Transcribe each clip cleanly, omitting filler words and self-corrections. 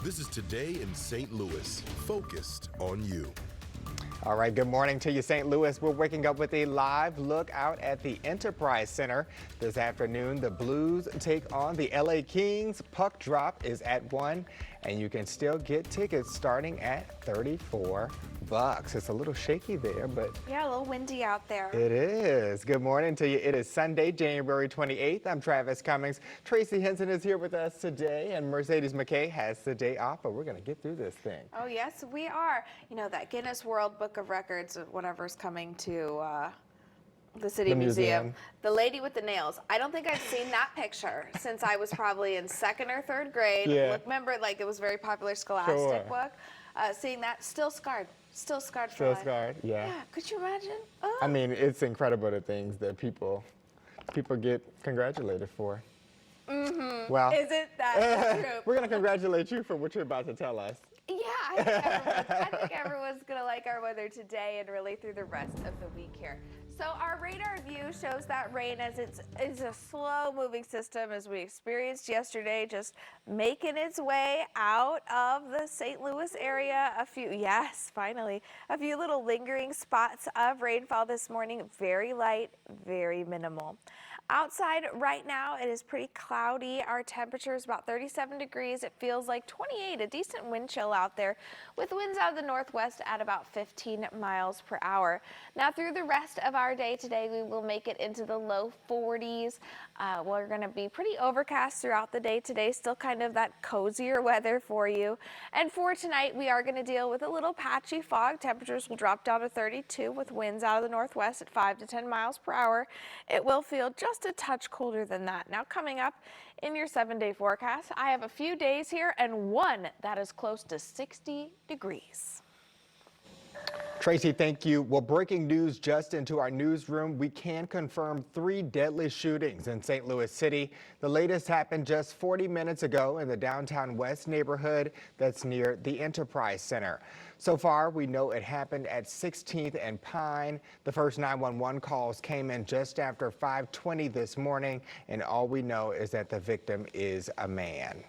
This is Today in St. Louis, focused on you. All right, good morning to you, St. Louis. We're waking up with a live look out at the Enterprise Center. This afternoon, the Blues take on the LA Kings. Puck drop is at 1, and you can still get tickets starting at $34. It's a little shaky there, but yeah, a little windy out there. It is. Good morning to you. It is Sunday, January 28th. I'm Travis Cummings. Tracy Henson is here with us today, and Mercedes McKay has the day off, but we're going to get through this thing. Oh, yes, we are. You know, that Guinness World Book of Records, whatever's coming to the City Museum. The lady with the nails. I don't think I've seen that picture since I was probably in 2nd or 3rd grade. Yeah. Look, remember, like, it was a very popular scholastic book. Seeing that, still scarred for life. Still scarred, yeah. Could you imagine? Oh. I mean, it's incredible the things that people get congratulated for. Mm-hmm. Well, isn't that true? We're going to congratulate you for what you're about to tell us. Yeah, I think everyone's going to like our weather today and really through the rest of the week here. So our radar view shows that rain as it's a slow-moving system, as we experienced yesterday, just making its way out of the St. Louis area. A few little lingering spots of rainfall this morning. Very light, very minimal. Outside right now, it is pretty cloudy. Our temperature is about 37 degrees. It feels like 28, a decent wind chill out there with winds out of the northwest at about 15 miles per hour. Now through the rest of our day today, we will make it into the low 40s. We're going to be pretty overcast throughout the day today, still kind of that cozier weather for you. And for tonight, we are going to deal with a little patchy fog. Temperatures will drop down to 32 with winds out of the northwest at 5 to 10 miles per hour. It will feel just a touch colder than that. Now coming up in your 7-day forecast, I have a few days here and one that is close to 60 degrees. Tracy, thank you. Well, breaking news just into our newsroom. We can confirm 3 deadly shootings in St. Louis City. The latest happened just 40 minutes ago in the downtown West neighborhood that's near the Enterprise Center. So far, we know it happened at 16th and Pine. The first 911 calls came in just after 5:20 this morning, and all we know is that the victim is a man.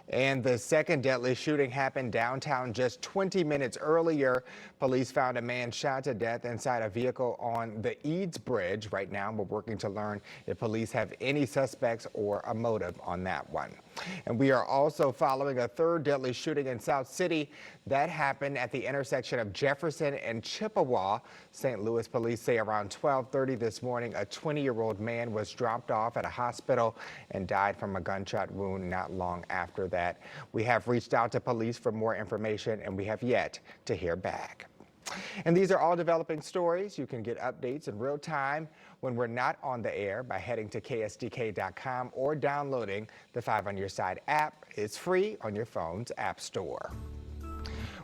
And the second deadly shooting happened downtown just 20 minutes earlier. Police found a man shot to death inside a vehicle on the Eads Bridge. Right now, we're working to learn if police have any suspects or a motive on that one. And we are also following a third deadly shooting in South City. That happened at the intersection of Jefferson and Chippewa. St. Louis police say around 12:30 this morning, a 20-year-old man was dropped off at a hospital and died from a gunshot wound not long after that. We have reached out to police for more information, and we have yet to hear back. And these are all developing stories. You can get updates in real time when we're not on the air by heading to ksdk.com or downloading the 5 on Your Side app. It's free on your phone's app store.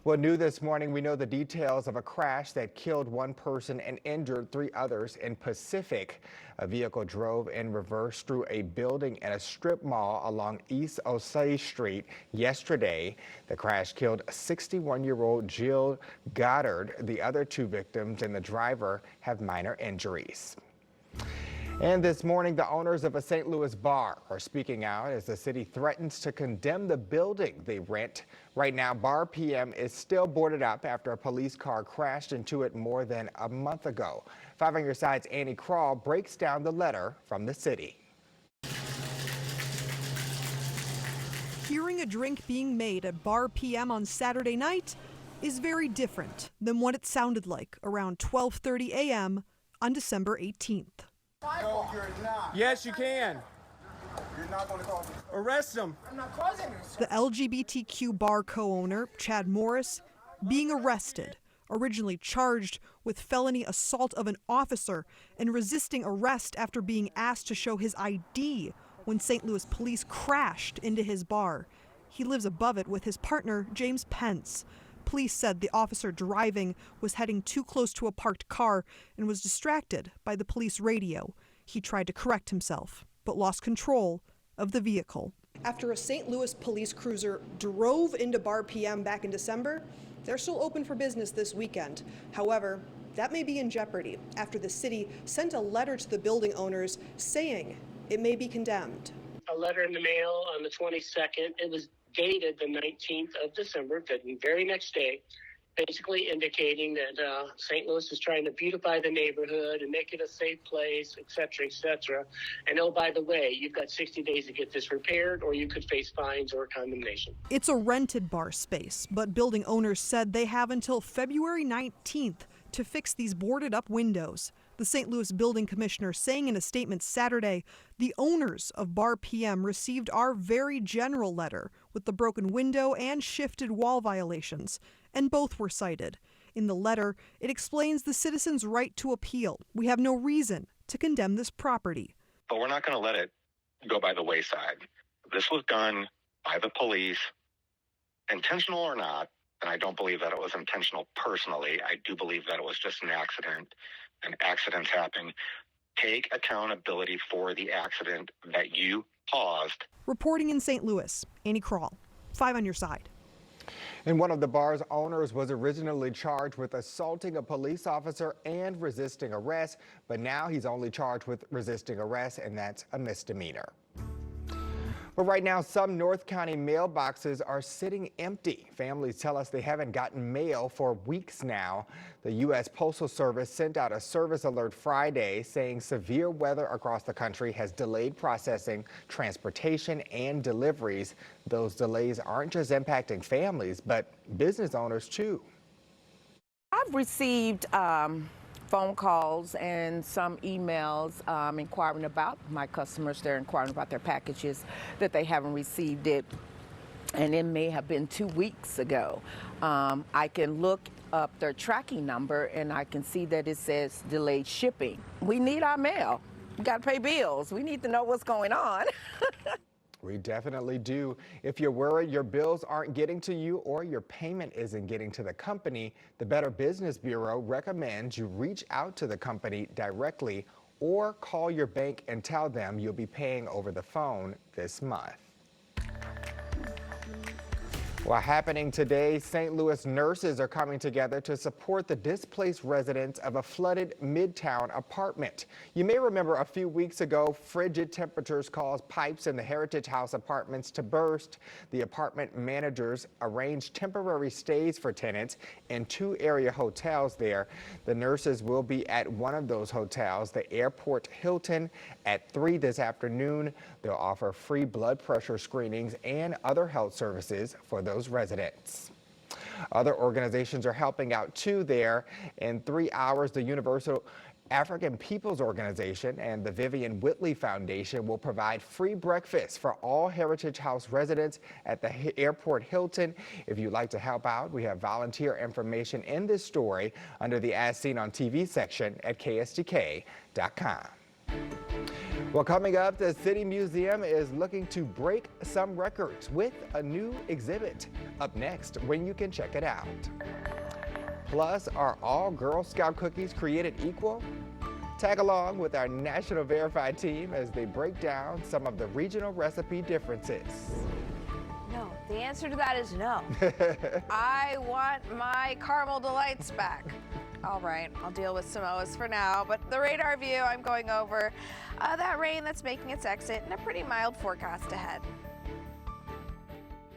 Well, new this morning, we know the details of a crash that killed 1 person and injured 3 others in Pacific. A vehicle drove in reverse through a building at a strip mall along East Osage Street yesterday. The crash killed 61-year-old Jill Goddard. The other 2 victims and the driver have minor injuries. And this morning, the owners of a St. Louis bar are speaking out as the city threatens to condemn the building they rent. Right now, Bar PM is still boarded up after a police car crashed into it more than a month ago. 5 on Your Side's Annie Crawl breaks down the letter from the city. Hearing a drink being made at Bar PM on Saturday night is very different than what it sounded like around 12:30 a.m. on December 18th. No, you're not. Yes, you can. You're not going to cause this. Arrest him. I'm not causing this. The LGBTQ bar co-owner, Chad Morris, being arrested, originally charged with felony assault of an officer and resisting arrest after being asked to show his ID when St. Louis police crashed into his bar. He lives above it with his partner, James Pence. Police said the officer driving was heading too close to a parked car and was distracted by the police radio. He tried to correct himself, but lost control of the vehicle. After a St. Louis police cruiser drove into Bar PM back in December, they're still open for business this weekend. However, that may be in jeopardy after the city sent a letter to the building owners saying it may be condemned. A letter in the mail on the 22nd. It was dated the 19th of December, the very next day, basically indicating that St. Louis is trying to beautify the neighborhood and make it a safe place, et cetera, et cetera. And oh, by the way, you've got 60 days to get this repaired, or you could face fines or condemnation. It's a rented bar space, but building owners said they have until February 19th to fix these boarded up windows. The St. Louis building commissioner saying in a statement Saturday, the owners of Bar PM received our very general letter with the broken window and shifted wall violations, and both were cited. In the letter, it explains the citizens' right to appeal. We have no reason to condemn this property. But we're not going to let it go by the wayside. This was done by the police, intentional or not, and I don't believe that it was intentional personally. I do believe that it was just an accident, and accidents happen. Take accountability for the accident that you caused. Reporting in St. Louis, Annie Kroll, 5 on your side. And one of the bar's owners was originally charged with assaulting a police officer and resisting arrest, but now he's only charged with resisting arrest, and that's a misdemeanor. But right now, some North County mailboxes are sitting empty. Families tell us they haven't gotten mail for weeks now. The U.S. Postal Service sent out a service alert Friday saying severe weather across the country has delayed processing, transportation, and deliveries. Those delays aren't just impacting families, but business owners too. I've received phone calls and some emails inquiring about my customers. They're inquiring about their packages, that they haven't received it, and it may have been 2 weeks ago. I can look up their tracking number and I can see that it says delayed shipping. We need our mail. We got to pay bills. We need to know what's going on. We definitely do. If you're worried your bills aren't getting to you or your payment isn't getting to the company, the Better Business Bureau recommends you reach out to the company directly or call your bank and tell them you'll be paying over the phone this month. Well, happening today, St. Louis nurses are coming together to support the displaced residents of a flooded Midtown apartment. You may remember a few weeks ago, frigid temperatures caused pipes in the Heritage House apartments to burst. The apartment managers arranged temporary stays for tenants in 2 area hotels there. The nurses will be at one of those hotels, the Airport Hilton, at 3 this afternoon. They'll offer free blood pressure screenings and other health services for those residents. Other organizations are helping out too there. In 3 hours, the Universal African Peoples Organization and the Vivian Whitley Foundation will provide free breakfast for all Heritage House residents at the Airport Hilton. If you'd like to help out, we have volunteer information in this story under the As Seen on TV section at ksdk.com. Well, coming up, the City Museum is looking to break some records with a new exhibit. Up next, when you can check it out. Plus, are all Girl Scout cookies created equal? Tag along with our National Verified team as they break down some of the regional recipe differences. No, the answer to that is no. I want my caramel delights back. All right, I'll deal with Samoa's for now, but the radar view, I'm going over that rain that's making its exit and a pretty mild forecast ahead.